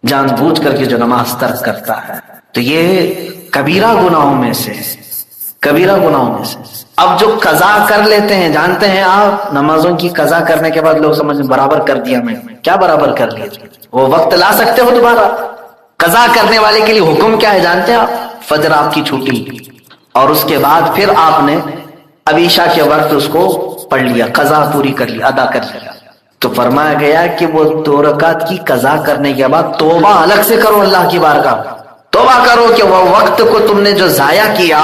جان بوجھ کر کے جو نماز ترک کرتا ہے تو یہ کبیرہ گناہوں میں سے، کبیرہ گناہوں میں سے۔ اب جو قضا کر لیتے ہیں، جانتے ہیں آپ نمازوں کی قضا کرنے کے بعد لوگ سمجھیں برابر کر دیا، میں کیا برابر کر لیا؟ وہ وقت لا سکتے ہو دوبارہ؟ قضا کرنے والے کے لیے حکم کیا ہے جانتے ہیں آپ؟ فجر آپ کی چھوٹی اور اس کے بعد پھر آپ نے اب عشاء کے وقت اس کو پڑھ لیا، قضا پوری کر لی، ادا کر لیا، تو فرمایا گیا کہ وہ 2 رکعت کی قضا کرنے کے بعد توبہ الگ سے کرو، اللہ کی بارگاہ توبہ کرو کہ وہ وقت کو تم نے جو ضائع کیا،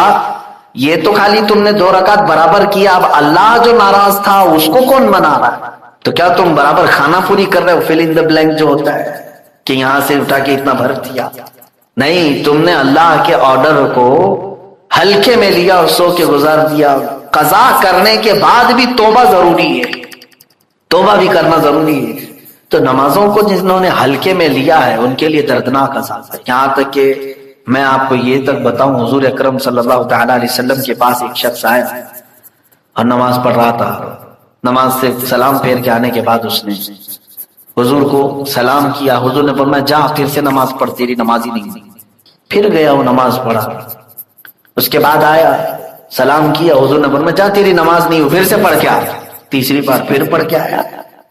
یہ تو خالی تم نے 2 رکعت برابر کیا، اب اللہ جو ناراض تھا اس کو کون منا رہا ہے؟ تو کیا تم برابر کھانا پوری کر رہے ہو؟ فل ان دا بلینک جو ہوتا ہے کہ یہاں سے اٹھا کے اتنا بھر دیا، نہیں، تم نے اللہ کے آرڈر کو ہلکے میں لیا اور سو کے گزار دیا۔ قضا کرنے کے بعد بھی توبہ ضروری ہے، توبہ بھی کرنا ضروری ہے۔ تو نمازوں کو جنہوں نے ہلکے میں لیا ہے ان کے لیے دردناک عذاب ہے، یہاں تک کہ میں آپ کو یہ تک بتاؤں، حضور اکرم صلی اللہ تعالی علیہ وسلم کے پاس ایک شخص آیا اور نماز پڑھ رہا تھا، نماز سے سلام پھیر کے آنے کے بعد اس نے حضور کو سلام کیا، حضور نے فرمایا جا پھر سے نماز پڑھ، تیری نماز ہی نہیں۔ پھر گیا وہ نماز پڑھا، اس کے بعد آیا سلام کیا، حضور نے فرمایا جا تیری نماز نہیں ہو، پھر سے پڑھ کے آیا، تیسری بار پھر پڑھ کے آیا،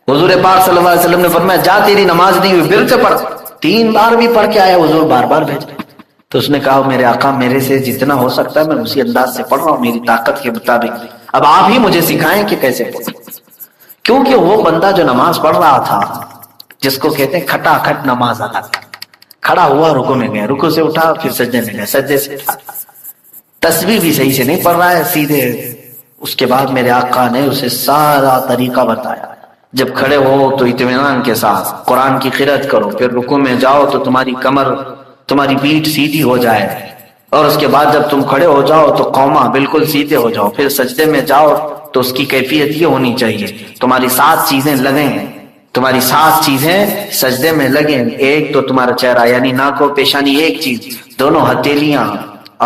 حضور پاک صلی اللہ علیہ وسلم نے فرمایا جا تیری نماز نہیں ہوئی، پھر سے پڑھ، 3 بار بھی پڑھ کے آیا، حضور بار بار بھیج رہے۔ تو اس نے کہا میرے آقا میرے سے جتنا ہو سکتا ہے میں اسی انداز سے پڑھ رہا ہوں، میری طاقت کے مطابق، اب آپ ہی مجھے سکھائیں کہ کیسے پڑھوں۔ کیونکہ وہ بندہ جو نماز پڑھ رہا تھا، جس کو کہتے ہیں کھٹا کھٹ نماز ادا، کھڑا ہوا رکوع میں گیا، رکوع سے اٹھا پھر سجدے میں گیا، سجدے سے اٹھا، تسبیح بھی صحیح سے نہیں پڑھ رہا ہے سیدھے۔ اس کے بعد میرے آقا نے اسے سارا طریقہ بتایا، جب کھڑے ہو تو اطمینان کے ساتھ قرآن کی قرأت کرو، پھر رکوع میں جاؤ تو تمہاری کمر، تمہاری پیٹھ سیدھی ہو جائے، اور اس کے بعد جب تم کھڑے ہو جاؤ تو قوما بالکل سیدھے ہو جاؤ، پھر سجدے میں جاؤ تو اس کی کیفیت یہ ہونی چاہیے تمہاری 7 چیزیں لگیں، تمہاری 7 چیزیں سجدے میں لگیں، ایک تو تمہارا چہرہ یعنی ناک و پیشانی ایک چیز، دونوں ہتھیلیاں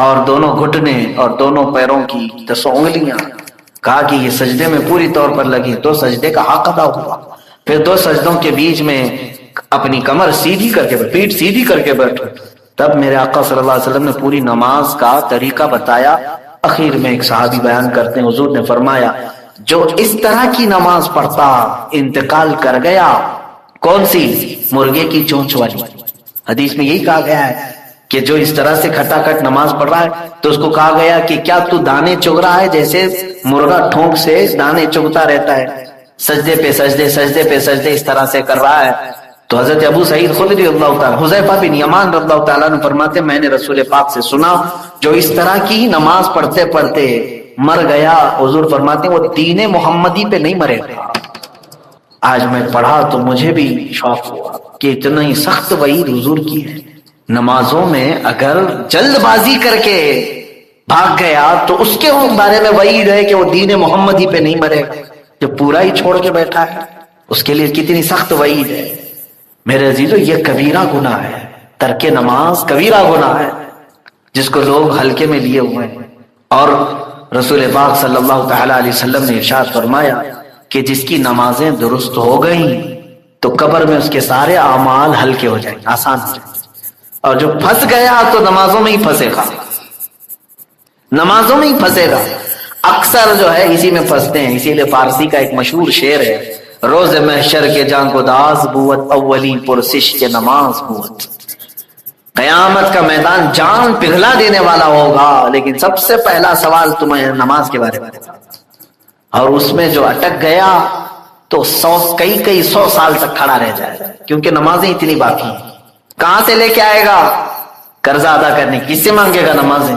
اور دونوں گھٹنے اور دونوں پیروں کی 10 انگلیاں، کہا کہ یہ سجدے میں پوری طور پر لگی تو سجدے کا حق ادا ہوا۔ پھر 2 سجدوں کے بیچ میں اپنی کمر سیدھی کر کے، پیٹھ سیدھی کر کے بیٹھو۔ تب میرے آقا صلی اللہ علیہ وسلم نے پوری نماز کا طریقہ بتایا۔ اخیر میں ایک صحابی بیان کرتے ہیں، حضور نے فرمایا جو اس طرح کی نماز پڑھتا انتقال کر گیا، کون سی؟ مرغے کی چونچ والی۔ حدیث میں یہی کہا گیا ہے کہ جو اس طرح سے کھٹا کھٹ نماز پڑھ رہا ہے تو اس کو کہا گیا کہ کیا تو دانے چگ رہا ہے جیسے مرغا ٹھونک سے دانے چگتا رہتا ہے، سجدے پہ سجدے، سجدے پہ سجدے اس طرح سے کر رہا ہے۔ تو حضرت ابو سعید خدری اللہ تعالیٰ، حذیفہ بن یمان رضی اللہ تعالیٰ عنہ فرماتے میں نے رسول پاک سے سنا جو اس طرح کی نماز پڑھتے پڑھتے مر گیا، حضور فرماتے ہیں وہ دین محمدی پہ نہیں مرے گا۔ آج میں پڑھا تو مجھے بھی شوق ہوا کہ اتنا ہی سخت وعید حضور کی ہے، نمازوں میں اگر جلد بازی کر کے بھاگ گیا تو اس کے بارے میں وعید ہے کہ وہ دین محمدی پہ نہیں مرے گا، جو پورا ہی چھوڑ کے بیٹھا ہے اس کے لیے کتنی سخت وعید ہے۔ میرے عزیزو یہ کبیرہ گناہ ہے، ترک نماز کبیرہ گناہ ہے جس کو لوگ ہلکے میں لیے ہوئے ہیں۔ اور رسول پاک صلی اللہ تعالی علیہ وسلم نے ارشاد فرمایا کہ جس کی نمازیں درست ہو گئیں تو قبر میں اس کے سارے اعمال ہلکے ہو جائیں، آسان ہو جائیں، اور جو پھنس گیا تو نمازوں میں ہی پھنسے گا، نمازوں میں ہی پھنسے گا۔ اکثر جو ہے اسی میں پھنستے ہیں، اسی لیے فارسی کا ایک مشہور شعر ہے، روز محشر کے جان کو داز بوت اولی پرسش کے نماز بوت۔ قیامت کا میدان جان پگھلا دینے والا ہوگا، لیکن سب سے پہلا سوال تمہیں نماز کے بارے میں، اور اس میں جو اٹک گیا تو کئی 100 سال تک کھڑا رہ جائے گا، کیونکہ نمازیں اتنی باقی ہیں۔ کہاں سے لے کے آئے گا؟ قرضہ ادا کرنے کس سے مانگے گا؟ نمازیں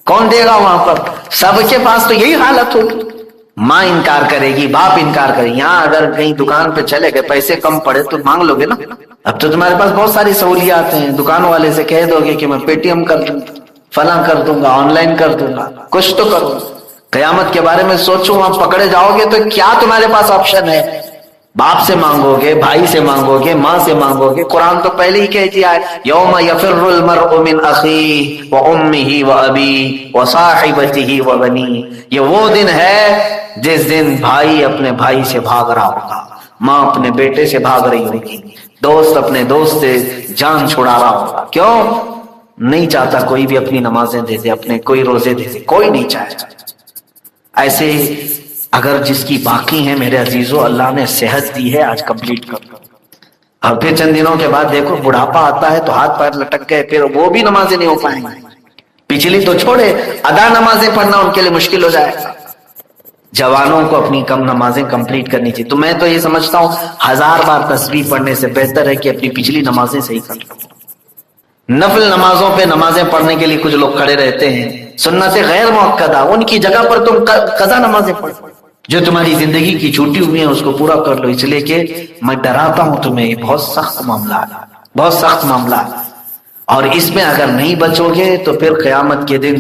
کون دے گا وہاں پر؟ سب کے پاس تو یہی حالت ہوگی، ماں انکار کرے گی، باپ انکار کرے گی۔ یہاں اگر کہیں دکان پہ چلے گئے پیسے کم پڑے تو مانگ لو گے نا، اب تو تمہارے پاس بہت ساری سہولیات ہیں، دکان والے سے کہہ دو گے کہ میں پے ٹی ایم کر دوں گا، فلاں کر دوں گا، آن لائن کر دوں گا، کچھ تو کرو۔ قیامت کے بارے میں سوچو، وہاں پکڑے جاؤ گے تو کیا تمہارے پاس آپشن ہے؟ باپ سے مانگو گے، بھائی سے مانگو گے، ماں سے مانگو گے۔ قرآن تو پہلے ہی کہہ دیا ہے یوم یفر المرء من اخیہ وامہ وابیہ وصاحبتہ وبنیہ، یہ وہ دن ہے جس دن بھائی اپنے بھائی سے بھاگ رہا ہوگا، ماں اپنے بیٹے سے بھاگ رہی ہوگی، دوست اپنے دوست سے جان چھڑا رہا ہوگا، کیوں؟ نہیں چاہتا کوئی بھی اپنی نمازیں دے دے، اپنے کوئی روزے دے دے، کوئی نہیں چاہتا۔ ایسے اگر جس کی باقی ہیں میرے عزیزو، اللہ نے صحت دی ہے، آج کمپلیٹ کر لو۔ اور پھر چند دنوں کے بعد دیکھو بڑھاپا آتا ہے تو ہاتھ پیر لٹک گئے، پھر وہ بھی نمازیں نہیں ہو پائیں گی۔ پچھلی تو چھوڑے، ادا نمازیں پڑھنا ان کے لیے مشکل ہو جائے گا۔ جوانوں کو اپنی کم نمازیں کمپلیٹ کرنی چاہیے۔ تو میں تو یہ سمجھتا ہوں 1000 بار تسبیح پڑھنے سے بہتر ہے کہ اپنی پچھلی نمازیں صحیح کر لو۔ نفل نمازوں پہ نمازیں پڑھنے کے لیے کچھ لوگ کھڑے رہتے ہیں، سنت غیر مؤکدہ، ان کی جگہ پر تم قضا نمازیں پڑھو۔ جو تمہاری زندگی کی چھوٹی ہوئی ہیں اس کو پورا کر لو، اس لیے کہ میں ڈراتا ہوں تمہیں، یہ بہت سخت معاملہ ہے، بہت سخت معاملہ ہے، اور اس میں اگر نہیں بچو گے تو پھر قیامت کے دن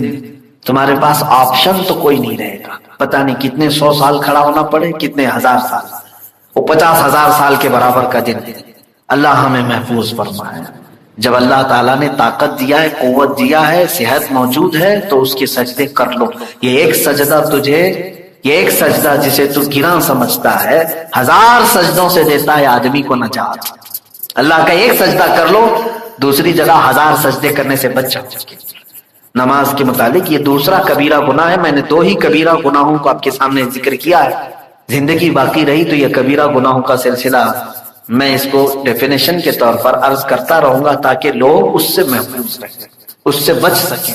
تمہارے پاس آپشن تو کوئی نہیں رہے گا۔ پتہ نہیں کتنے 100 سال کھڑا ہونا پڑے، کتنے 1000 سال، وہ 50,000 سال کے برابر کا دن۔ اللہ ہمیں محفوظ فرمائے۔ جب اللہ تعالیٰ نے طاقت دیا ہے، قوت دیا ہے، صحت موجود ہے تو اس کے سجدے کر لو۔ یہ ایک سجدہ تجھے، یہ ایک سجدہ جسے تو گراں سمجھتا ہے، 1000 سجدوں سے دیتا ہے آدمی کو نجات۔ اللہ کا ایک سجدہ کر لو، دوسری جگہ 1000 سجدے کرنے سے بچ جاؤ۔ نماز کے متعلق یہ دوسرا کبیرہ گناہ ہے۔ میں نے 2 ہی کبیرہ گناہوں کو آپ کے سامنے ذکر کیا ہے، زندگی باقی رہی تو یہ کبیرہ گناہوں کا سلسلہ میں اس کو ڈیفینیشن کے طور پر عرض کرتا رہوں گا تاکہ لوگ اس سے محفوظ رہیں، اس سے بچ سکیں۔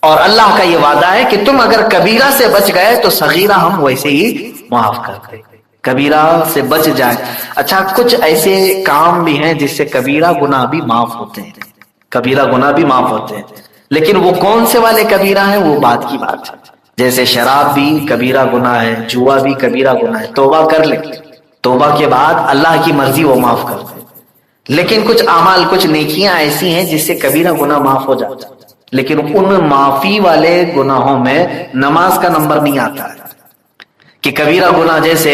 اور اللہ کا یہ وعدہ ہے کہ تم اگر کبیرہ سے بچ گئے تو صغیرہ ہم ویسے ہی معاف کر دیں۔ کبیرہ سے بچ جائے۔ اچھا، کچھ ایسے کام بھی ہیں جس سے کبیرہ گناہ بھی معاف ہوتے ہیں، کبیرہ گناہ بھی معاف ہوتے ہیں، لیکن وہ کون سے والے کبیرہ ہیں وہ بات کی بات ہے۔ جیسے شراب بھی کبیرہ گناہ ہے، جوا بھی کبیرہ گناہ ہے، توبہ کر لے، توبہ کے بعد اللہ کی مرضی وہ معاف کر دے۔ لیکن کچھ اعمال، کچھ نیکیاں ایسی ہیں جس سے کبیرہ گناہ معاف ہو جاتا ہے، لیکن ان معافی والے گناہوں میں نماز کا نمبر نہیں آتا ہے۔ کہ کبیرہ گناہ جیسے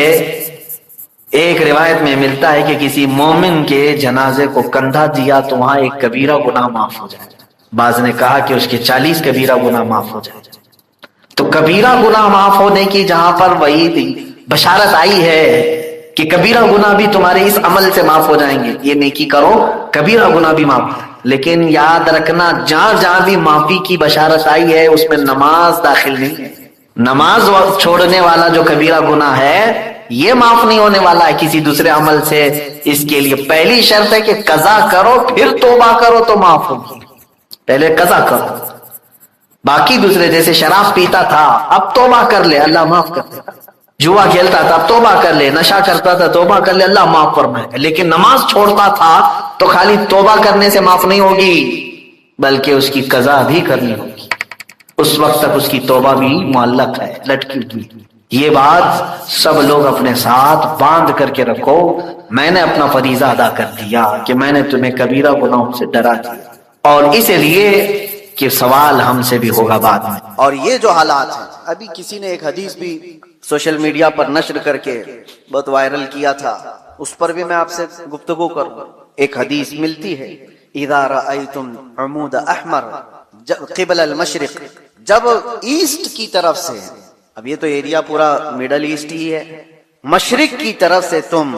ایک روایت میں ملتا ہے کہ کسی مومن کے جنازے کو کندھا دیا تو وہاں ایک کبیرہ گناہ معاف ہو جائے، بعض نے کہا کہ اس کے 40 کبیرہ گناہ معاف ہو جائے۔ تو کبیرہ گناہ معاف ہونے کی جہاں پر وعید بشارت آئی ہے کہ کبیرہ گناہ بھی تمہارے اس عمل سے معاف ہو جائیں گے، یہ نیکی کرو کبیرہ گناہ بھی معاف۔ لیکن یاد رکھنا جہاں جہاں بھی معافی کی بشارت آئی ہے اس میں نماز داخل نہیں ہے۔ نماز چھوڑنے والا جو کبیرہ گناہ ہے یہ معاف نہیں ہونے والا ہے کسی دوسرے عمل سے۔ اس کے لیے پہلی شرط ہے کہ قضا کرو پھر توبہ کرو تو معاف ہوگی، پہلے قضا کرو۔ باقی دوسرے جیسے شراب پیتا تھا اب توبہ کر لے، اللہ معاف کر دے گا۔ جوا کھیلتا تھا اب توبہ کر لے، نشہ کرتا تھا توبہ کر لے، اللہ معاف فرمائے گا۔ لیکن نماز چھوڑتا تھا تو خالی توبہ کرنے سے معاف نہیں ہوگی بلکہ اس کی قضا بھی کرنی ہوگی، اس وقت تک اس کی توبہ بھی معلق ہے، لٹکی ہوئی۔ یہ بات سب لوگ اپنے ساتھ باندھ کر کے رکھو، میں نے اپنا فریضہ ادا کر دیا کہ میں نے تمہیں کبیرہ گناہوں سے ڈرا دیا، اور اس لیے کہ سوال ہم سے بھی ہوگا بعد میں۔ اور یہ جو حالات ہیں، ابھی کسی نے ایک حدیث بھی سوشل میڈیا پر نشر کر کے بہت وائرل کیا تھا، اس پر بھی میں آپ سے گفتگو کروں۔ ایک حدیث ملتی ہے، اذا رأیتم عمود احمر قبل المشرق، جب ایسٹ کی طرف سے، اب یہ تو ایریا پورا میڈل ایسٹ ہی ہے، مشرق کی طرف سے تم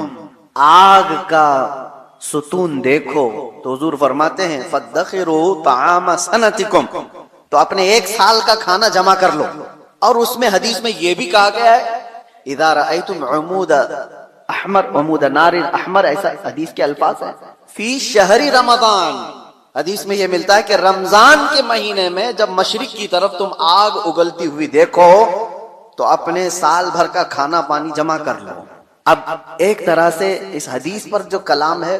آگ کا ستون دیکھو تو حضور فرماتے ہیں فَادَّخِرُوا طَعَامَ سَنَتِكُمْ، تو اپنے 1 سال کا کھانا جمع کر لو۔ اور اس میں حدیث میں یہ بھی کہا گیا ہے اذا رأیتم عمود احمر، عمود نار احمر، ایسا حدیث کے الفاظ ہیں، فی شہر رمضان، حدیث میں یہ ملتا ہے کہ رمضان کے مہینے میں جب مشرق کی طرف تم آگ اگلتی ہوئی دیکھو تو اپنے سال بھر کا کھانا پانی جمع کر لو۔ اب ایک طرح سے اس حدیث پر جو کلام ہے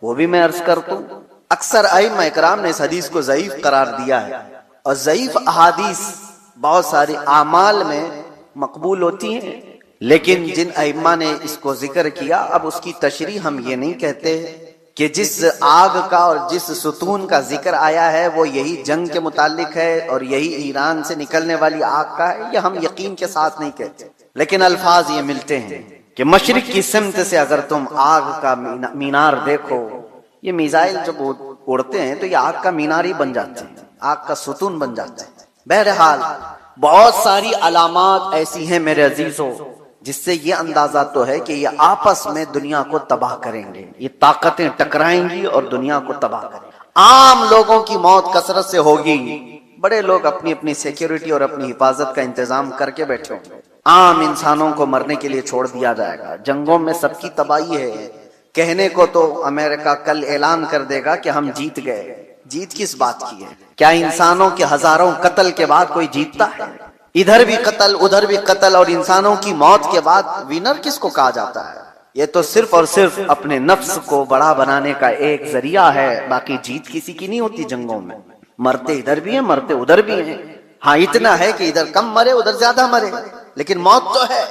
وہ بھی میں عرض کرتا ہوں، اکثر ائمہ اکرام نے اس حدیث کو ضعیف قرار دیا ہے، اور ضعیف احادیث بہت ساری اعمال میں مقبول ہوتی ہیں، لیکن جن ائمہ نے اس کو ذکر کیا، اب اس کی تشریح ہم یہ نہیں کہتے کہ جس آگ کا اور جس ستون کا ذکر آیا ہے وہ یہی جنگ کے متعلق ہے اور یہی ایران سے نکلنے والی آگ کا ہے، یہ ہم یقین کے ساتھ نہیں کہتے، لیکن الفاظ یہ ملتے ہیں کہ مشرق کی سمت سے اگر تم آگ کا مینار دیکھو، یہ میزائل جب اڑتے ہیں تو یہ آگ کا مینار ہی بن جاتے ہیں، آگ کا ستون بن جاتے ہیں۔ بہرحال بہت ساری علامات ایسی ہیں میرے عزیزوں جس سے یہ اندازہ تو ہے کہ یہ آپس میں دنیا کو تباہ کریں گے، یہ طاقتیں ٹکرائیں گی اور دنیا کو تباہ کریں گی۔ عام لوگوں کی موت کثرت سے ہوگی، بڑے لوگ اپنی اپنی سیکیورٹی اور اپنی حفاظت کا انتظام کر کے بیٹھے ہوں گے، عام انسانوں کو مرنے کے لیے چھوڑ دیا جائے گا۔ جنگوں میں سب کی تباہی ہے، کہنے کو تو امریکہ کل اعلان کر دے گا کہ ہم جیت گئے، جیت کس بات کی ہے؟ کیا انسانوں کے ہزاروں قتل کے بعد کوئی جیتتا ہے؟ ادھر بھی قتل ادھر بھی قتل، اور انسانوں کی موت کے بعد ونر کس کو کہا جاتا ہے؟ یہ تو صرف اور صرف اپنے نفس کو بڑا بنانے کا ایک ذریعہ ہے، باقی جیت کسی کی نہیں ہوتی جنگوں میں۔ مرتے ادھر بھی ہیں، مرتے ادھر بھی ہیں، ہاں اتنا ہے کہ ادھر کم مرے ادھر زیادہ مرے، لیکن موت تو ہے۔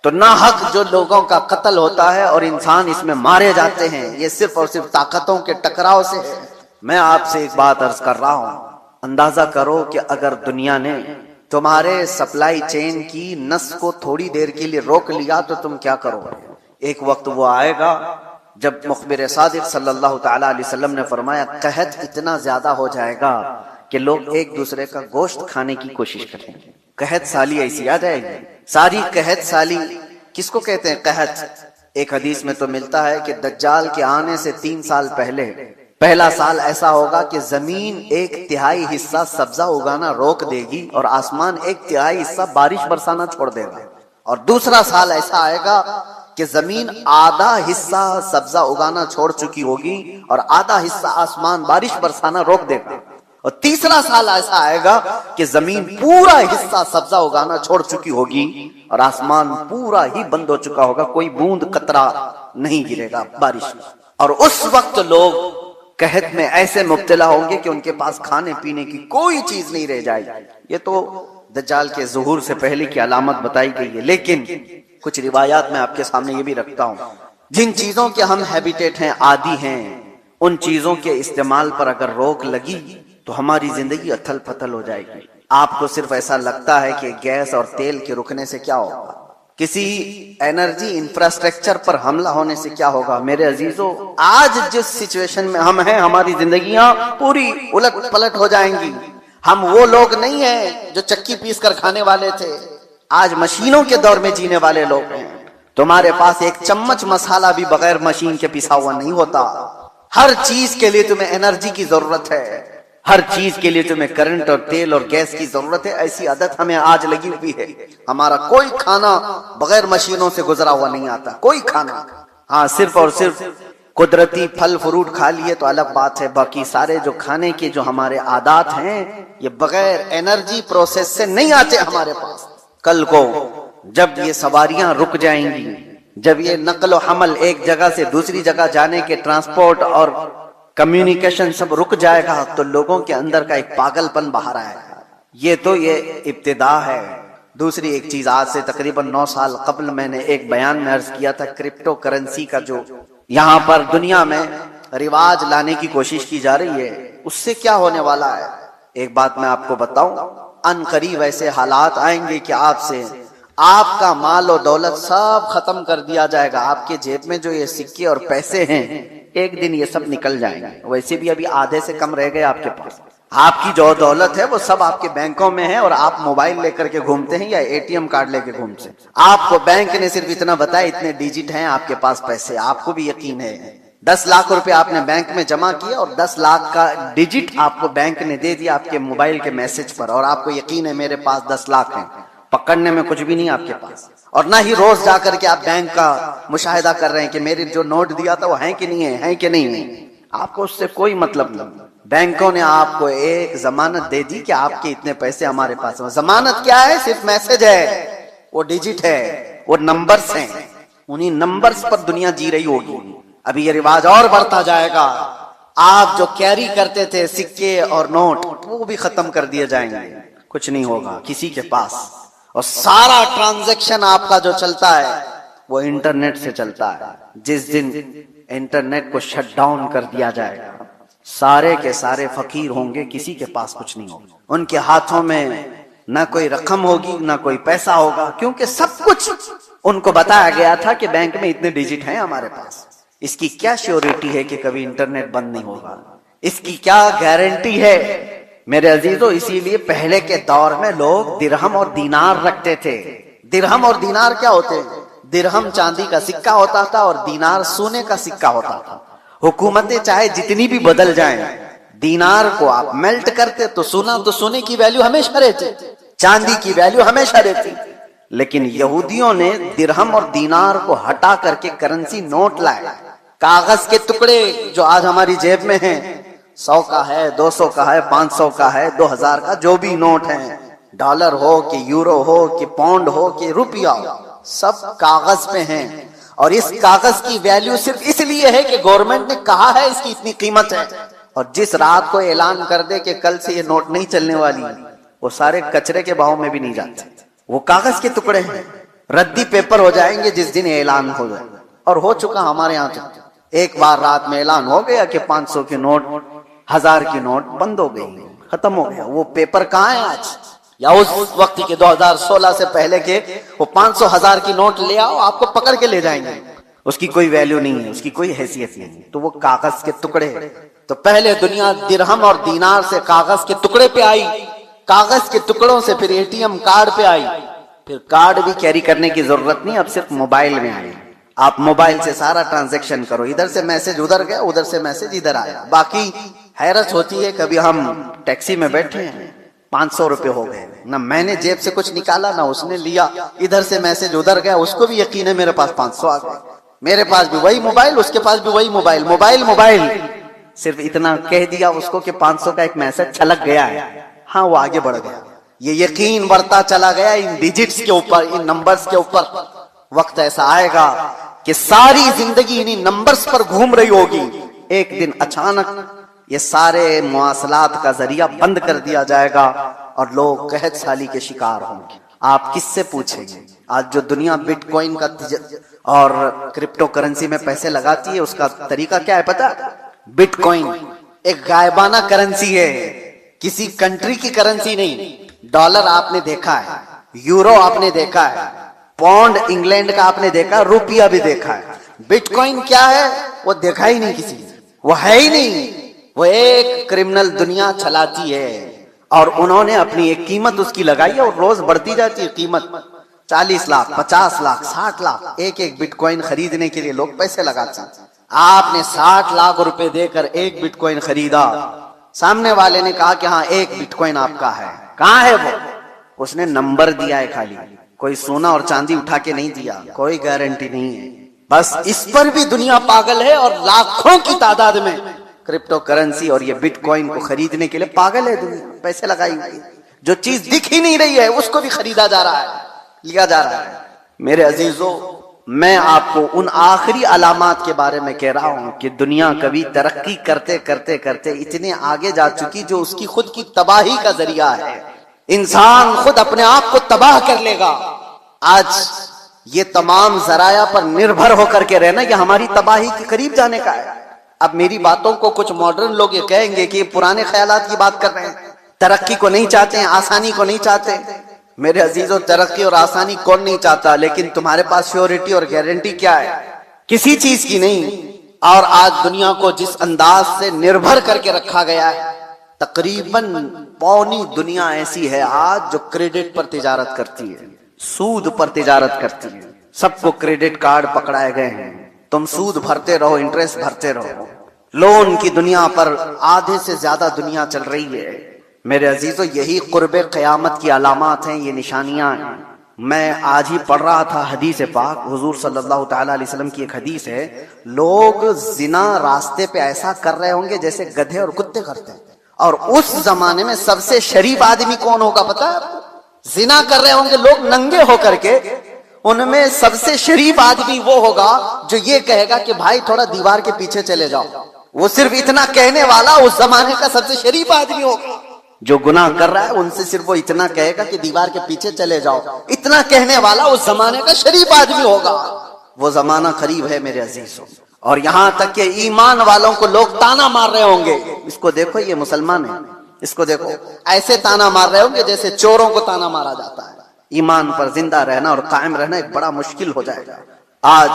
تو ناحق جو لوگوں کا قتل ہوتا ہے اور انسان اس میں مارے جاتے ہیں، یہ صرف اور صرف طاقتوں کے ٹکراؤ سے ہے۔ میں آپ سے ایک بات عرض کر رہا ہوں، اندازہ کرو کہ اگر دنیا نے تمہارے سپلائی چین کی نس کو تھوڑی دیر کے لیے روک لیا تو تم کیا کرو گے؟ ایک وقت وہ آئے گا جب مخبر صادق صلی اللہ تعالی علیہ وسلم نے فرمایا قحط اتنا زیادہ ہو جائے گا کہ لوگ ایک دوسرے کا گوشت کھانے کی کوشش کریں گے۔ قحط سالی ایسی آ جائے گی، ساری قحط سالی کس کو کہتے ہیں؟ قحط ایک حدیث میں تو ملتا ہے کہ دجال کے آنے سے 3 سال پہلے پہلا سال ایسا ہوگا کہ زمین 1/3 حصہ سبزہ اگانا روک دے گی اور آسمان 1/3 حصہ بارش برسانا چھوڑ دے گا، اور دوسرا سال ایسا آئے گا کہ زمین آدھا حصہ سبزہ اگانا چھوڑ چکی ہوگی اور آدھا حصہ آسمان بارش برسانا روک دے گا، اور تیسرا سال ایسا آئے گا کہ زمین پورا حصہ سبزہ اگانا چھوڑ چکی ہوگی اور آسمان پورا ہی بند ہو چکا ہوگا، کوئی بوند قطرہ نہیں گرے گا بارش، اور اس وقت لوگ قحط میں ایسے مبتلا ہوں گے کہ ان کے پاس کھانے پینے کی کوئی چیز نہیں رہ جائے گی۔ یہ تو دجال کے ظہور سے پہلے کی علامت بتائی گئی ہے، لیکن کچھ روایات میں آپ کے سامنے یہ بھی رکھتا ہوں، جن چیزوں کے ہم ہیبیٹیٹ ہیں، عادی ہیں، ان چیزوں کے استعمال پر اگر روک لگی تو ہماری زندگی اتھل پتھل ہو جائے گی۔ آپ کو صرف ایسا لگتا ہے کہ گیس اور تیل کے رکنے سے کیا ہوگا، کسی انرجی انفراسٹرکچر پر حملہ ہونے سے کیا ہوگا؟ میرے عزیزو، آج جس سچویشن میں ہم ہیں ہماری زندگیاں پوری الٹ پلٹ ہو جائیں گی۔ ہم وہ لوگ نہیں ہیں جو چکی پیس کر کھانے والے تھے، آج مشینوں کے دور میں جینے والے لوگ ہیں۔ تمہارے پاس ایک چمچ مسالہ بھی بغیر مشین کے پیسا ہوا نہیں ہوتا، ہر چیز کے لیے تمہیں انرجی کی ضرورت ہے، ہر چیز کے لیے تمہیں کرنٹ اور تیل اور گیس کی ضرورت ہے۔ ایسی عادت ہمیں آج لگی ہوئی ہے، ہمارا کوئی کھانا بغیر مشینوں سے گزرا ہوا نہیں آتا، کوئی کھانا۔ ہاں صرف اور صرف قدرتی پھل فروٹ کھا لیے تو الگ بات ہے، باقی سارے جو کھانے کے جو ہمارے عادات ہیں یہ بغیر انرجی پروسیس سے نہیں آتے ہمارے پاس۔ کل کو جب یہ سواریاں رک جائیں گی، جب یہ نقل و حمل ایک جگہ سے دوسری جگہ جانے کے ٹرانسپورٹ اور کمیونیکیشن سب رک جائے گا تو لوگوں کے اندر کا ایک پاگل پن باہر آئے گا۔ یہ ابتدا ہے۔ دوسری ایک چیز، آج سے تقریباً 9 سال قبل میں نے ایک بیان میں عرض کیا تھا، کرپٹو کرنسی کا جو یہاں پر دنیا میں رواج لانے کی کوشش کی جا رہی ہے، اس سے کیا ہونے والا ہے؟ ایک بات میں آپ کو بتاؤں، ان قریب ایسے حالات آئیں گے کہ آپ کا مال و دولت سب ختم کر دیا جائے گا، آپ کے جیب میں جو یہ سکے اور پیسے ہیں ایک دن یہ سب نکل جائیں گے، ویسے بھی ابھی آدھے سے کم رہ گئے آپ کے پاس۔ آپ کی جو دولت ہے وہ سب آپ کے بینکوں میں ہے، اور آپ موبائل لے کر کے گھومتے ہیں یا ATM کارڈ لے کے گھومتے ہیں۔ آپ کو بینک نے صرف اتنا بتایا اتنے ڈیجٹ ہیں آپ کے پاس پیسے، آپ کو بھی یقین ہے 10 لاکھ روپے آپ نے بینک میں جمع کیا اور 10 لاکھ کا ڈیجٹ آپ کو بینک نے دے دیا آپ کے موبائل کے میسج پر، اور آپ کو یقین ہے میرے پاس 10 لاکھ ہیں، پکڑنے میں کچھ بھی نہیں آپ کے پاس، اور نہ ہی روز جا کر کے آپ بینک کا مشاہدہ کر رہے ہیں کہ میرے جو نوٹ دیا تھا وہ ہیں کہ نہیں ہے، ہیں کہ نہیں ہے۔ آپ کو اس سے کوئی مطلب نہیں۔ بینکوں نے آپ کو ایک ضمانت دے دی کہ آپ کے اتنے پیسے ہمارے پاس ہیں۔ ضمانت کیا ہے؟ صرف میسج ہے، وہ ڈیجٹ ہے، وہ نمبرز ہیں، انہی نمبرز پر دنیا جی رہی ہوگی۔ ابھی یہ رواج اور بڑھتا جائے گا، آپ جو کیری کرتے تھے سکے اور نوٹ وہ بھی ختم کر دیے جائیں گے، کچھ نہیں ہوگا کسی کے پاس، اور سارا ٹرانزیکشن آپ کا جو چلتا ہے وہ انٹرنیٹ سے چلتا ہے۔ جس دن انٹرنیٹ کو شٹ ڈاؤن کر دیا جائے گا، سارے کے سارے فقیر ہوں گے، کسی کے پاس کچھ نہیں ہوگا، ان کے ہاتھوں میں نہ کوئی رقم ہوگی نہ کوئی پیسہ ہوگا، کیونکہ سب کچھ ان کو بتایا گیا تھا کہ بینک میں اتنے ڈیجٹ ہیں ہمارے پاس۔ اس کی کیا شیورٹی ہے کہ کبھی انٹرنیٹ بند نہیں ہوگا؟ اس کی کیا گارنٹی ہے؟ میرے عزیزو، اسی لیے پہلے کے دور میں لوگ درہم اور دینار رکھتے تھے، درہم اور دینار کیا ہوتے ہیں؟ درہم چاندی کا سکہ ہوتا تھا اور دینار سونے کا سکہ ہوتا تھا. حکومتیں چاہے جتنی بھی بدل جائیں، دینار کو آپ میلٹ کرتے تو سونے کی ویلیو ہمیشہ رہتی، چاندی کی ویلیو ہمیشہ رہتی. لیکن یہودیوں نے درہم اور دینار کو ہٹا کر کے کرنسی نوٹ لائے، کاغذ کے ٹکڑے جو آج ہماری جیب میں ہیں، 100 کا ہے، 200 کا ہے، 500 کا ہے، 2000 کا، جو بھی نوٹ ہیں، ڈالر ہو کہ یورو ہو کہ پاؤنڈ ہو کہ روپیہ ہو، سب کاغذ پہ ہیں. اور اس کاغذ کی ویلیو صرف اس لیے ہے کہ گورنمنٹ نے کہا ہے اس کی اتنی قیمت ہے، اور جس رات کو اعلان کر دے کہ کل سے یہ نوٹ نہیں چلنے والی، وہ سارے کچرے کے باؤ میں بھی نہیں جاتے. وہ کاغذ کے ٹکڑے ہیں، ردی پیپر ہو جائیں گے جس دن اعلان ہو جائے. اور ہو چکا ہمارے یہاں تو ایک بار رات میں اعلان ہو گیا کہ 500 کے نوٹ، 1000 کی نوٹ بند ہو گئی، ختم ہو گیا. وہ پیپر کہاں ہے آج؟ یا اس وقت کے 2016 سے پہلے کے وہ 500 1000 کی نوٹ لے آؤ، آپ کو پکڑ کے لے جائیں گے. اس کی کوئی ویلیو نہیں ہے، اس کی کوئی حیثیت نہیں. تو وہ کاغذ کے ٹکڑے. تو پہلے دنیا درہم اور دینار سے کاغذ کے ٹکڑے پہ آئی، کاغذ کے ٹکڑوں سے پھر ATM کارڈ پہ آئی، پھر کارڈ بھی کیری کرنے کی ضرورت نہیں، اب صرف موبائل میں آئی. آپ موبائل سے سارا ٹرانزیکشن کرو، ادھر سے میسج ادھر گیا، ادھر سے میسج ادھر آیا. باقی حیرت ہوتی ہے، کبھی ہم ٹیکسی میں بیٹھے ہیں، 500 روپے ہو گئے، نہ میں نے جیب سے کچھ نکالا نہ اس نے لیا، ادھر سے میسج ادھر گیا، اس کو بھی یقین ہے میرے پاس 500 آ گئے، میرے پاس بھی وہی موبائل، اس کے پاس بھی وہی موبائل، موبائل صرف اتنا کہہ دیا اس کو کہ 500 کا ایک میسج چھلک گیا ہے، ہاں وہ آگے بڑھ گیا. یہ یقین بڑھتا چلا گیا ان ڈیجٹس کے اوپر، ان نمبرز کے اوپر. وقت ایسا آئے گا کہ ساری زندگی انہی نمبرز پر گھوم رہی ہوگی، ایک دن اچانک یہ سارے مواصلات کا ذریعہ بند کر دیا جائے گا اور لوگ قحط سالی کے شکار ہوں گے. آپ کس سے پوچھیں گے؟ آج جو دنیا بٹ کوئن کا اور کرپٹو کرنسی میں پیسے لگاتی ہے، اس کا طریقہ کیا ہے پتا؟ بٹ کوئن ایک غائبانہ کرنسی ہے، کسی کنٹری کی کرنسی نہیں. ڈالر آپ نے دیکھا ہے، یورو آپ نے دیکھا ہے، پاؤنڈ انگلینڈ کا آپ نے دیکھا، روپیہ بھی دیکھا ہے. بٹ کوئن کیا ہے وہ دیکھا ہی نہیں کسی نے، وہ ہے ہی نہیں. وہ ایک کرمنل دنیا چلاتی ہے اور انہوں نے اپنی ایک قیمت اس کی لگائی ہے اور روز بڑھتی جاتی ہے قیمت. 40 لاکھ 50 لاکھ 60 لاکھ ایک بٹ کوئن خریدنے کے لیے لوگ پیسے لگاتے ہیں. آپ نے 60 لاکھ روپے دے کر ایک بٹ کوئن خریدا، سامنے والے نے کہا کہ ہاں ایک بٹ کوئن آپ کا ہے. کہاں ہے وہ؟ اس نے نمبر دیا ہے خالی، کوئی سونا اور چاندی اٹھا کے نہیں دیا، کوئی گارنٹی نہیں ہے. بس اس پر بھی دنیا پاگل ہے اور لاکھوں کی تعداد میں کرپٹو کرنسی اور یہ بٹ کوئن کو خریدنے کے لیے پاگل ہے دنیا، پیسے لگائی ہوئی. جو چیز دکھ ہی نہیں رہی ہے اس کو بھی خریدا جا رہا ہے، لیا جا رہا ہے. میرے عزیزو، میں آپ کو ان آخری علامات کے بارے میں کہہ رہا ہوں کہ دنیا کبھی ترقی کرتے کرتے کرتے اتنے آگے جا چکی جو اس کی خود کی تباہی کا ذریعہ ہے. انسان خود اپنے آپ کو تباہ کر لے گا. آج یہ تمام ذرائع پر نربھر ہو کر کے رہنا یہ ہماری تباہی کے قریب جانے کا ہے. اب میری باتوں کو کچھ ماڈرن لوگ یہ کہیں گے کہ یہ پرانے خیالات کی بات کر رہے ہیں، ترقی کو نہیں چاہتے ہیں، آسانی کو نہیں چاہتے. میرے عزیزوں، ترقی اور آسانی کون نہیں چاہتا، لیکن تمہارے پاس شیورٹی اور گارنٹی کیا ہے؟ کسی چیز کی نہیں. اور آج دنیا کو جس انداز سے نربھر کر کے رکھا گیا ہے، تقریباً پوری دنیا ایسی ہے آج جو کریڈٹ پر تجارت کرتی ہے، سود پر تجارت کرتی ہے. سب کو کریڈٹ کارڈ پکڑائے گئے ہیں، تم سود بھرتے رہو، انٹرسٹ بھرتے رہو. لون کی دنیا پر آدھے سے زیادہ دنیا چل رہی ہے. میرے عزیزو، یہی قرب قیامت کی علامات ہیں، یہ نشانیاں ہیں. میں آج ہی پڑھ رہا تھا حدیث پاک، حضور صلی اللہ تعالی علیہ وسلم کی ایک حدیث ہے، لوگ زنا راستے پہ ایسا کر رہے ہوں گے جیسے گدھے اور کتے کرتے ہیں. اور اس زمانے میں سب سے شریف آدمی کون ہوگا پتا ہے؟ زنا کر رہے ہوں گے لوگ ننگے ہو کر کے، ان میں سب سے شریف آدمی وہ ہوگا جو یہ کہے گا کہ بھائی تھوڑا دیوار کے پیچھے چلے جاؤ. وہ صرف اتنا کہنے والا اس زمانے کا سب سے شریف آدمی ہوگا. جو گناہ کر رہا ہے ان سے صرف وہ اتنا کہے گا کہ دیوار کے پیچھے چلے جاؤ، اتنا کہنے والا اس زمانے کا شریف آدمی ہوگا. وہ زمانہ قریب ہے میرے عزیزوں. اور یہاں تک کہ ایمان والوں کو لوگ تانا مار رہے ہوں گے، اس کو دیکھو یہ مسلمان ہے، اس کو دیکھو ایسے تانا مار رہے ہوں گے جیسے چوروں کو تانا مارا جاتا ہے. ایمان پر زندہ رہنا اور قائم رہنا ایک بڑا مشکل ہو جائے گا. آج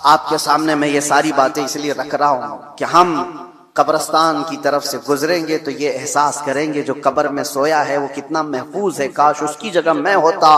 آپ کے سامنے میں یہ ساری باتیں اس لیے رکھ رہا ہوں کہ ہم قبرستان کی طرف سے گزریں گے تو یہ احساس کریں گے جو قبر میں سویا ہے وہ کتنا محفوظ ہے، کاش اس کی جگہ میں ہوتا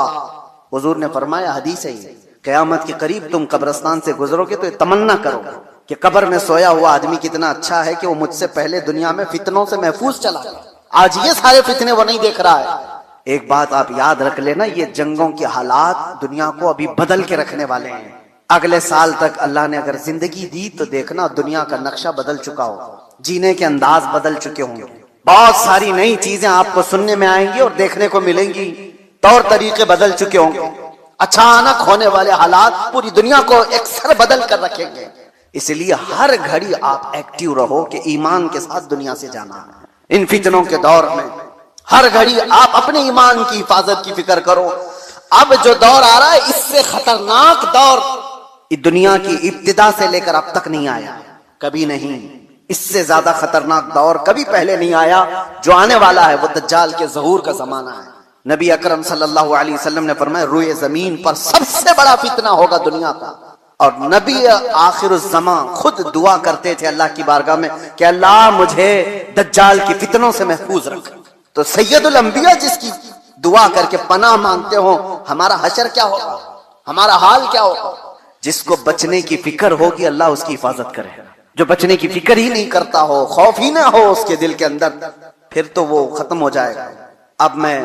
حضور نے فرمایا، حدیث ہے یہ، قیامت کے قریب تم قبرستان سے گزرو گے تو یہ تمنا کرو کہ قبر میں سویا ہوا آدمی کتنا اچھا ہے کہ وہ مجھ سے پہلے دنیا میں فتنوں سے محفوظ چلا گیا، آج یہ سارے فتنے وہ نہیں دیکھ رہا ہے۔ ایک بات آپ یاد رکھ لینا، یہ جنگوں کے حالات دنیا کو ابھی بدل کے رکھنے والے ہیں۔ اگلے سال تک اللہ نے اگر زندگی دی تو دیکھنا دنیا کا نقشہ بدل چکا ہوگا، جینے کے انداز بدل چکے ہوں گے، بہت ساری نئی چیزیں آپ کو سننے میں آئیں گی اور دیکھنے کو ملیں گی، طور طریقے بدل چکے ہوں گے، اچانک ہونے والے حالات پوری دنیا کو اکثر بدل کر رکھیں گے۔ اس لیے ہر گھڑی آپ ایکٹیو رہو کہ ایمان کے ساتھ دنیا سے جانا ہے۔ ان فتنوں کے دور میں ہر گھڑی آپ اپنے ایمان کی حفاظت کی فکر کرو۔ اب جو دور آ رہا ہے اس سے خطرناک دور دنیا کی ابتدا سے لے کر اب تک نہیں آیا، کبھی نہیں، اس سے زیادہ خطرناک دور کبھی پہلے نہیں آیا۔ جو آنے والا ہے وہ دجال کے ظہور کا زمانہ ہے۔ نبی اکرم صلی اللہ علیہ وسلم نے فرمایا روئے زمین پر سب سے بڑا فتنہ ہوگا دنیا کا، اور نبی آخر الزمان خود دعا کرتے تھے اللہ کی بارگاہ میں کہ اللہ مجھے دجال کی فتنوں سے محفوظ رکھ۔ تو سید الانبیاء جس کی دعا کر کے پناہ مانگتے ہو، ہمارا حشر کیا ہوگا، ہمارا حال کیا ہوگا؟ جس کو بچنے کی فکر ہوگی اللہ اس کی حفاظت کرے، جو بچنے کی فکر ہی نہیں کرتا ہو، خوف ہی نہ ہو اس کے دل کے اندر، پھر تو وہ ختم ہو جائے گا۔ اب میں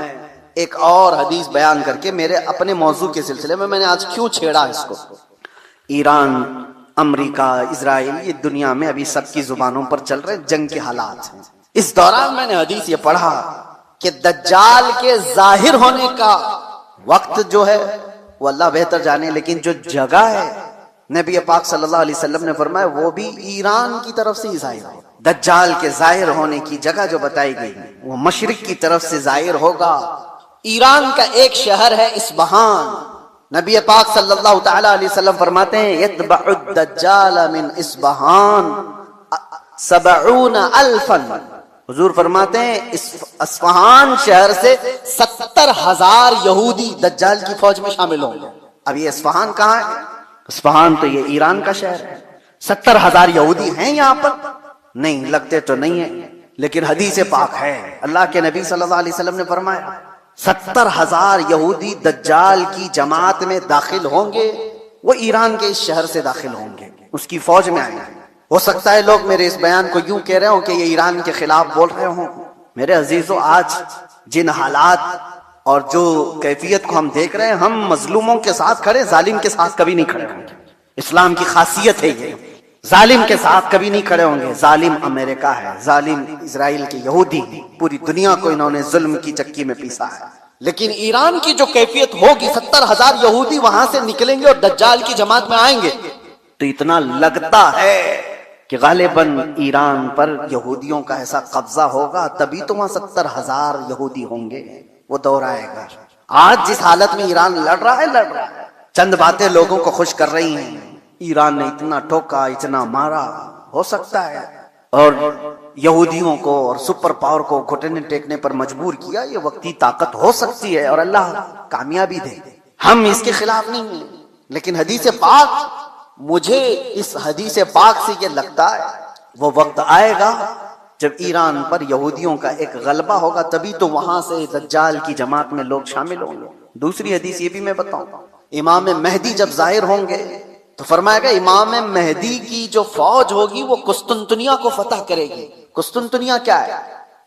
ایک اور حدیث بیان کر کے میرے اپنے موضوع کے سلسلے میں نے آج کیوں چھیڑا اس کو، ایران، امریکہ، اسرائیل، یہ دنیا میں ابھی سب کی زبانوں پر چل رہے جنگ کے حالات ہیں۔ اس دوران میں نے حدیث یہ پڑھا کہ دجال کے ظاہر ہونے کا وقت جو ہے وہ اللہ بہتر جانے، لیکن جو جگہ ہے نبی پاک صلی اللہ علیہ وسلم نے فرمایا وہ بھی ایران کی طرف سے ہی ظاہر ہو۔ دجال کے ظاہر ہونے کی جگہ جو بتائی گئی وہ مشرق کی طرف سے ظاہر ہوگا۔ ایران کا ایک شہر ہے اصفہان، نبی پاک صلی اللہ تعالی علیہ وسلم فرماتے ہیں یتبع الدجال من اصفہان 70,000، حضور فرماتے ہیں اصفہان شہر سے 70,000 یہودی دجال کی فوج میں شامل ہوں گے۔ اب یہ اصفہان کہاں ہے؟ اصفہان تو یہ ایران کا شہر ہے۔ 70,000 یہودی ہیں یہاں پر؟ نہیں، لگتے تو نہیں ہیں، لیکن حدیث پاک ہے، اللہ کے نبی صلی اللہ علیہ وسلم نے فرمایا 70,000 یہودی دجال کی جماعت میں داخل ہوں گے، وہ ایران کے اس شہر سے داخل ہوں گے، اس کی فوج میں آئیں گے۔ ہو سکتا ہے لوگ میرے اس بیان کو یوں کہہ رہے ہوں کہ یہ ایران کے خلاف بول رہے ہوں۔ میرے عزیزو، آج جن حالات اور جو کیفیت کو ہم دیکھ رہے ہیں، ہم مظلوموں کے ساتھ کھڑے، ظالم کے ساتھ کبھی نہیں کھڑے ہوں گے۔ اسلام کی خاصیت ہے یہ، ظالم کے ساتھ کبھی نہیں کھڑے ہوں گے۔ ظالم امریکہ ہے، ظالم اسرائیل کے یہودی، پوری دنیا کو انہوں نے ظلم کی چکی میں پیسا ہے، لیکن ایران کی جو کیفیت ہوگی، 70,000 یہودی وہاں سے نکلیں گے اور دجال کی جماعت میں آئیں گے، تو اتنا لگتا ہے کہ غالباً ایران پر یہودیوں کا ایسا قبضہ ہوگا، تبھی تو وہاں 70,000 یہودی ہوں گے۔ وہ دور آئے گا۔ آج جس حالت میں ایران لڑ رہا ہے، چند باتیں لوگوں کو خوش کر رہی ہیں، ایران نے اتنا ٹوکا، اتنا مارا، ہو سکتا ہے، اور یہودیوں کو اور سپر پاور کو گھٹنے ٹیکنے پر مجبور کیا، یہ وقتی طاقت ہو سکتی ہے اور اللہ کامیابی دے، ہم اس کے خلاف نہیں ہیں، لیکن حدیث پاک، مجھے اس حدیث پاک سے یہ لگتا ہے وہ وقت آئے گا جب ایران پر یہودیوں کا ایک غلبہ ہوگا، تبھی تو وہاں سے دجال کی جماعت میں لوگ شامل ہوں گے۔ دوسری حدیث یہ بھی میں بتاؤں، امام مہدی جب ظاہر ہوں گے تو فرمایا گیا امام مہدی کی جو فوج ہوگی وہ قسطنطنیہ کو فتح کرے گی۔ قسطنطنیہ کیا ہے؟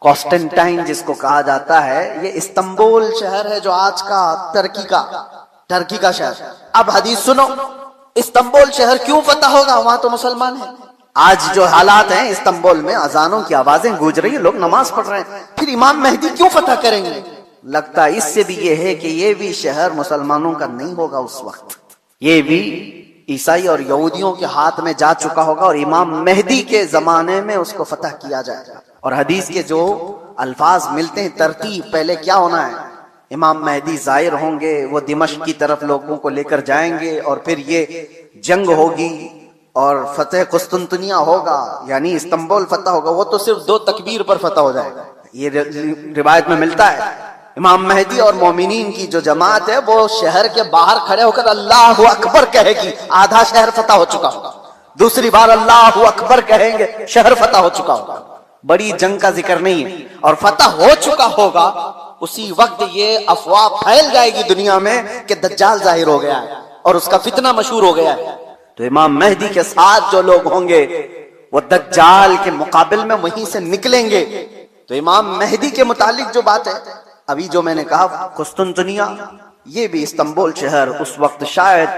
کانسٹنٹائن جس کو کہا جاتا ہے، یہ استنبول شہر ہے جو آج کا ترکی کا شہر۔ اب حدیث سنو، استنبول شہر کیوں فتح ہوگا؟ وہاں تو مسلمان ہیں۔ آج جو حالات ہیں استنبول میں، اذانوں کی آوازیں گونج رہی ہیں، لوگ نماز پڑھ رہے ہیں، پھر امام مہدی کیوں فتح کریں گے؟ لگتا ہے اس سے بھی یہ ہے کہ یہ بھی شہر مسلمانوں کا نہیں ہوگا اس وقت، یہ بھی عیسائی اور یہودیوں کے ہاتھ میں جا چکا ہوگا، اور امام مہدی کے زمانے میں اس کو فتح کیا جائے گا۔ اور حدیث کے جو الفاظ ملتے ہیں، ترتیب پہلے کیا ہونا ہے، امام مہدی ظاہر ہوں گے، وہ دمشق کی طرف لوگوں کو لے کر جائیں گے، اور پھر یہ جنگ ہوگی اور فتح قسطنطنیہ ہوگا، یعنی استنبول فتح ہوگا۔ وہ تو صرف 2 تکبیر پر فتح ہو جائے گا، یہ روایت میں ملتا ہے۔ امام مہدی اور مومنین کی جو جماعت ہے وہ شہر کے باہر کھڑے ہو کر اللہ اکبر کہے گی، آدھا شہر فتح ہو چکا ہوگا، دوسری بار اللہ اکبر کہیں گے، شہر فتح ہو چکا ہوگا۔ بڑی جنگ کا ذکر نہیں ہے، اور فتح ہو چکا ہوگا اسی وقت یہ افواہ پھیل جائے گی دنیا میں کہ دجال ظاہر ہو گیا ہے اور اس کا فتنہ مشہور ہو گیا ہے. تو امام مہدی کے ساتھ جو لوگ ہوں گے وہ دجال کے مقابل میں وہیں سے نکلیں گے. تو امام مہدی کے متعلق جو بات ہے، ابھی جو میں نے کہا قسطنطنیہ، یہ بھی استنبول شہر اس وقت شاید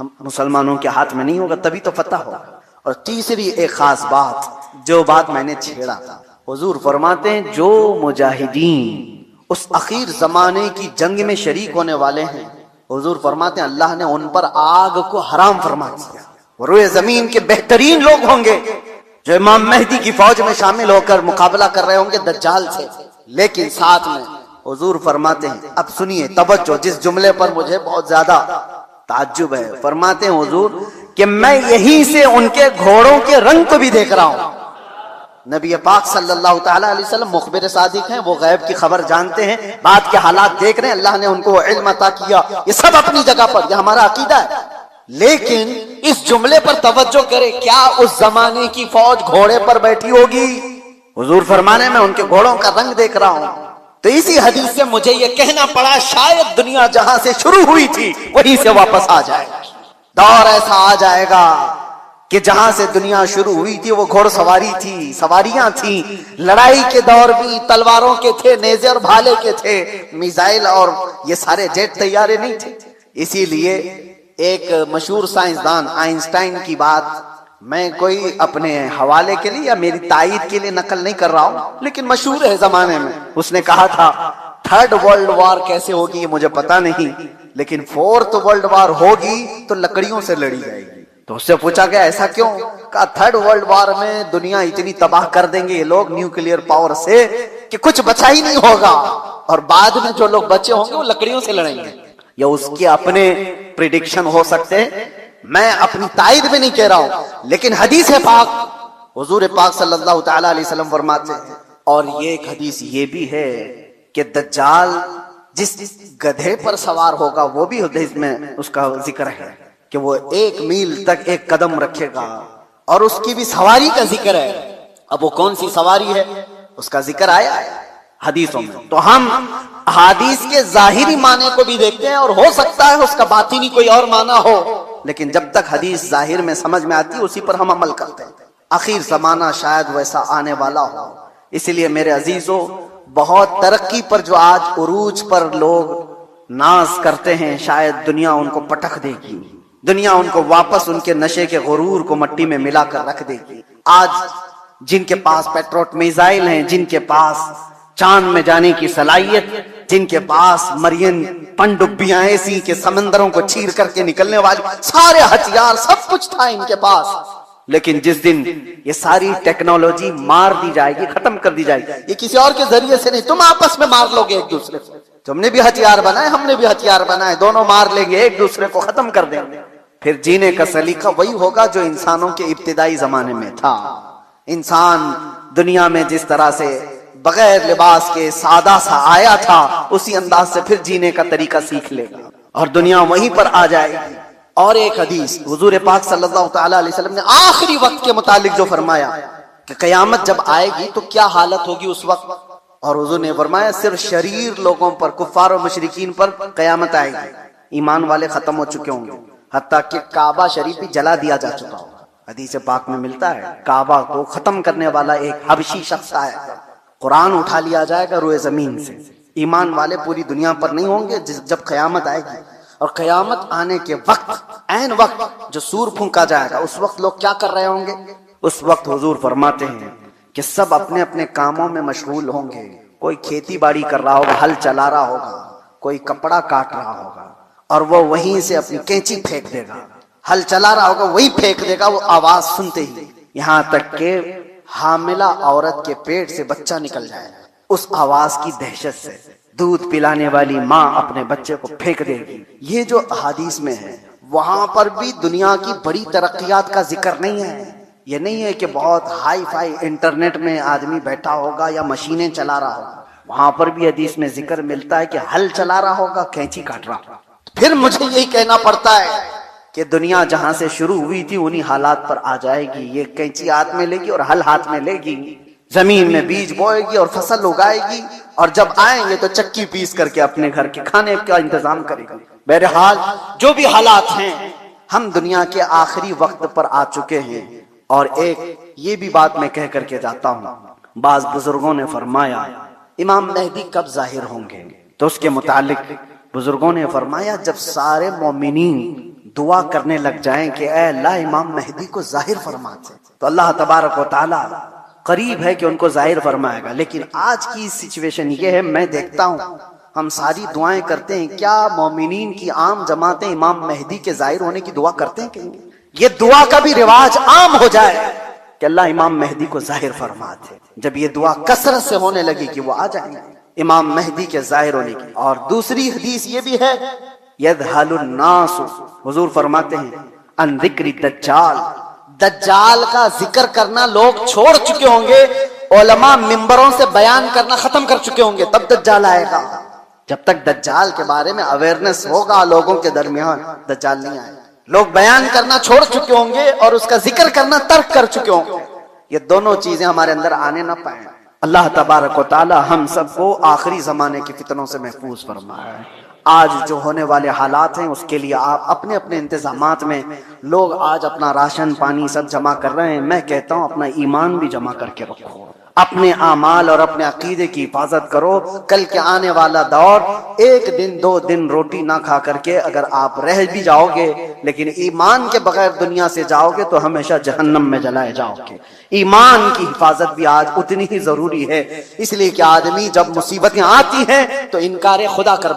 ہم مسلمانوں کے ہاتھ میں نہیں ہوگا، تبھی تو فتح ہوگا. اور تیسری ایک خاص بات، جو بات میں نے چھیڑا تھا، حضور فرماتے ہیں جو مجاہدین اس اخیر زمانے کی جنگ میں شریک ہونے والے ہیں، حضور فرماتے ہیں اللہ نے ان پر آگ کو حرام فرما دیا. وہ روئے زمین کے بہترین لوگ ہوں گے جو امام مہدی کی فوج میں شامل ہو کر مقابلہ کر رہے ہوں گے دجال سے. لیکن ساتھ میں حضور فرماتے ہیں، اب سنیے توجہ، جس جملے پر مجھے بہت زیادہ تعجب ہے، فرماتے ہیں حضور کہ میں یہیں سے ان کے گھوڑوں کے رنگ کو بھی دیکھ رہا ہوں. نبی پاک صلی اللہ تعالی علیہ وسلم مخبر صادق ہیں، وہ غیب کی خبر جانتے ہیں، بعد کے حالات دیکھ رہے ہیں، اللہ نے ان کو علم عطا کیا. یہ سب اپنی جگہ پر، یہ ہمارا عقیدہ ہے. لیکن اس جملے پر توجہ کرے، کیا اس زمانے کی فوج گھوڑے پر بیٹھی ہوگی؟ حضور فرمانے میں ان کے گھوڑوں کا رنگ دیکھ رہا ہوں. تو اسی حدیث سے مجھے یہ کہنا پڑا شاید دنیا جہاں سے شروع ہوئی تھی وہیں سے واپس آ جائے گا. دور ایسا آ جائے گا کہ جہاں سے دنیا شروع ہوئی تھی وہ گھوڑ سواری تھی، سواریاں تھیں. لڑائی کے دور بھی تلواروں کے تھے، نیزے اور بھالے کے تھے، میزائل اور یہ سارے جیٹ طیارے نہیں تھے. اسی لیے ایک مشہور سائنسدان آئنسٹائن کی بات میں کوئی اپنے حوالے کے لیے یا میری تائید کے لیے نقل نہیں کر رہا ہوں، لیکن مشہور ہے زمانے میں. اس نے کہا تھا تھرڈ ورلڈ وار کیسے ہوگی یہ مجھے پتا نہیں، لیکن فورتھ ورلڈ وار ہوگی تو لکڑیوں سے لڑی جائے گی. تو اس سے پوچھا گیا ایسا کیوں؟ کہا تھرڈ ورلڈ وار میں دنیا اتنی تباہ کر دیں گے یہ لوگ نیوکلیئر پاور سے کہ کچھ بچا ہی نہیں ہوگا، اور بعد میں جو لوگ بچے ہوں گے وہ لکڑیوں سے لڑیں گے. یا اس کے اپنے پریڈکشن ہو سکتے ہیں، میں اپنی تائید میں نہیں کہہ رہا ہوں، لیکن حدیث پاک حضور پاک صلی اللہ تعالی علیہ وسلم فرماتے ہیں. اور یہ ایک حدیث یہ بھی ہے کہ دجال جس گدھے پر سوار ہوگا وہ بھی حدیث میں اس کا ذکر ہے کہ وہ 1 میل تک ایک قدم رکھے گا، اور اس کی بھی سواری کا ذکر ہے. اب وہ کون سی سواری ہے اس کا ذکر آیا ہے حدیثوں میں. تو ہم حدیث کے ظاہری معنی کو بھی دیکھتے ہیں، اور ہو سکتا ہے اس کا باطنی کوئی اور معنی ہو، لیکن جب تک حدیث ظاہر میں سمجھ میں آتی ہے اسی پر ہم عمل کرتے ہیں. اخیر زمانہ شاید ویسا آنے والا ہو. اس لیے میرے عزیزو، بہت ترقی پر جو آج عروج پر لوگ ناز کرتے ہیں، شاید دنیا ان کو پٹخ دے گی، دنیا ان کو واپس ان کے نشے کے غرور کو مٹی میں ملا کر رکھ دے گی. آج جن کے پاس پیٹروٹ میزائل ہیں، جن کے پاس چاند میں جانے کی صلاحیت، جن کے پاس مرین پنڈبیاں ایسی کہ سمندروں کو چیر کر کے نکلنے والی سارے ہتھیار سب کچھ تھا ان کے پاس، لیکن جس دن یہ ساری ٹیکنالوجی مار دی جائے گی، ختم کر دی جائے گی، یہ کسی اور کے ذریعے سے نہیں، تم آپس میں مار لو گے ایک دوسرے کو. تم نے بھی ہتھیار بنائے، ہم نے بھی ہتھیار بنائے، دونوں مار لیں گے، ایک دوسرے کو ختم کر دیں گے. پھر جینے کا سلیقہ وہی ہوگا جو انسانوں کے ابتدائی زمانے میں تھا. انسان دنیا میں جس طرح سے بغیر لباس کے سادہ سا آیا تھا، اسی انداز سے پھر جینے کا طریقہ سیکھ لے گا، اور دنیا وہیں پر آ جائے گی. اور ایک حدیث حضور پاک صلی اللہ تعالی علیہ وسلم نے آخری وقت کے متعلق جو فرمایا کہ قیامت جب آئے گی تو کیا حالت ہوگی اس وقت، اور حضور نے فرمایا صرف شریر لوگوں پر، کفار و مشرکین پر قیامت آئے گی. ایمان والے ختم ہو چکے ہوں گے، حتیٰ کہ کعبہ شریف بھی جلا دیا جا چکا ہوگا. حدیث پاک میں ملتا ہے کعبہ کو ختم کرنے والا ایک حبشی شخص آئے گا، قرآن اٹھا لیا جائے گا روئے زمین سے. ایمان والے پوری دنیا پر نہیں ہوں گے جب قیامت آئے گی. اور قیامت آنے کے وقت، عین وقت جو سور پھونکا جائے گا، اس وقت لوگ کیا کر رہے ہوں گے؟ اس وقت حضور فرماتے ہیں کہ سب اپنے اپنے کاموں میں مشغول ہوں گے. کوئی کھیتی باڑی کر رہا ہوگا، ہل چلا رہا ہوگا، کوئی کپڑا کاٹ رہا ہوگا، اور وہ وہیں سے اپنی کینچی پھینک دے گا. ہل چلا رہا ہوگا وہی پھینک دے گا، وہ آواز سنتے ہی، یہاں تک کہ حاملہ عورت کے پیٹ سے بچہ نکل جائے گا. اس آواز کی دہشت سے دودھ پلانے والی ماں اپنے بچے کو پھینک دے گی. یہ جو حدیث میں ہے، وہاں پر بھی دنیا کی بڑی ترقیات کا ذکر نہیں ہے. یہ نہیں ہے کہ بہت ہائی فائی انٹرنیٹ میں آدمی بیٹھا ہوگا یا مشینیں چلا رہا ہوگا. وہاں پر بھی حدیث میں ذکر ملتا ہے کہ ہل چلا رہا ہوگا، کینچی کاٹ رہا ہوگا. پھر مجھے یہی کہنا پڑتا ہے کہ دنیا جہاں سے شروع ہوئی تھی انہی حالات پر آ جائے گی. یہ کینچی ہاتھ میں لے گی اور ہل ہاتھ میں لے گی. زمین میں بیج بوئے گی اور فصل اگائے گی، اور جب آئیں گے تو چکی پیس کر کے اپنے گھر کے کھانے کا انتظام کرے گی۔ بہرحال جو بھی حالات ہیں، ہم دنیا کے آخری وقت پر آ چکے ہیں۔ اور ایک یہ بھی بات میں کہہ کر کے جاتا ہوں، بعض بزرگوں نے فرمایا امام مہدی کب ظاہر ہوں گے؟ تو اس کے متعلق بزرگوں نے فرمایا جب سارے مومنین دعا کرنے لگ جائیں کہ اے اللہ امام مہدی کو ظاہر فرما دے، تو اللہ تبارک و تعالی قریب ہے کہ ان کو ظاہر فرمائے گا۔ لیکن آج کی سچویشن یہ ہے، میں دیکھتا ہوں ہم ساری دعائیں کرتے ہیں، کیا مومنین کی عام جماعتیں امام مہدی کے ظاہر ہونے کی دعا کرتے ہیں؟ کہ یہ دعا کا بھی رواج عام ہو جائے کہ اللہ امام مہدی کو ظاہر فرما دے۔ جب یہ دعا کثرت سے ہونے لگی کہ وہ آ جائیں امام مہدی کے ظاہر ہونے کی۔ اور دوسری حدیث یہ بھی ہے، یذہل الناس، حضور فرماتے ہیں ان ذکر الدجال، دجال کا ذکر کرنا لوگ چھوڑ چکے ہوں گے، علماء ممبروں سے بیان کرنا ختم کر چکے ہوں گے، تب دجال آئے گا۔ جب تک دجال کے بارے میں اویئرنس ہوگا لوگوں کے درمیان، دجال نہیں آئے گا۔ لوگ بیان کرنا چھوڑ چکے ہوں گے اور اس کا ذکر کرنا ترک کر چکے ہوں گے۔ یہ دونوں چیزیں ہمارے اندر آنے نہ پائیں۔ اللہ تبارک و تعالی ہم سب کو آخری زمانے کی فتنوں سے محفوظ فرمائے۔ آج جو ہونے والے حالات ہیں اس کے لیے آپ اپنے اپنے انتظامات میں، لوگ آج اپنا راشن پانی سب جمع کر رہے ہیں، میں کہتا ہوں اپنا ایمان بھی جمع کر کے رکھو، اپنے اعمال اور اپنے عقیدے کی حفاظت کرو۔ کل کے آنے والا دور، ایک دن دو دن روٹی نہ کھا کر کے اگر آپ رہ بھی جاؤ گے لیکن ایمان کے بغیر دنیا سے جاؤ گے تو ہمیشہ جہنم میں جلائے جاؤ گے۔ ایمان کی حفاظت بھی آج اتنی ہی ضروری ہے، اس لیے کہ آدمی جب مصیبتیں آتی ہیں تو انکار خدا کر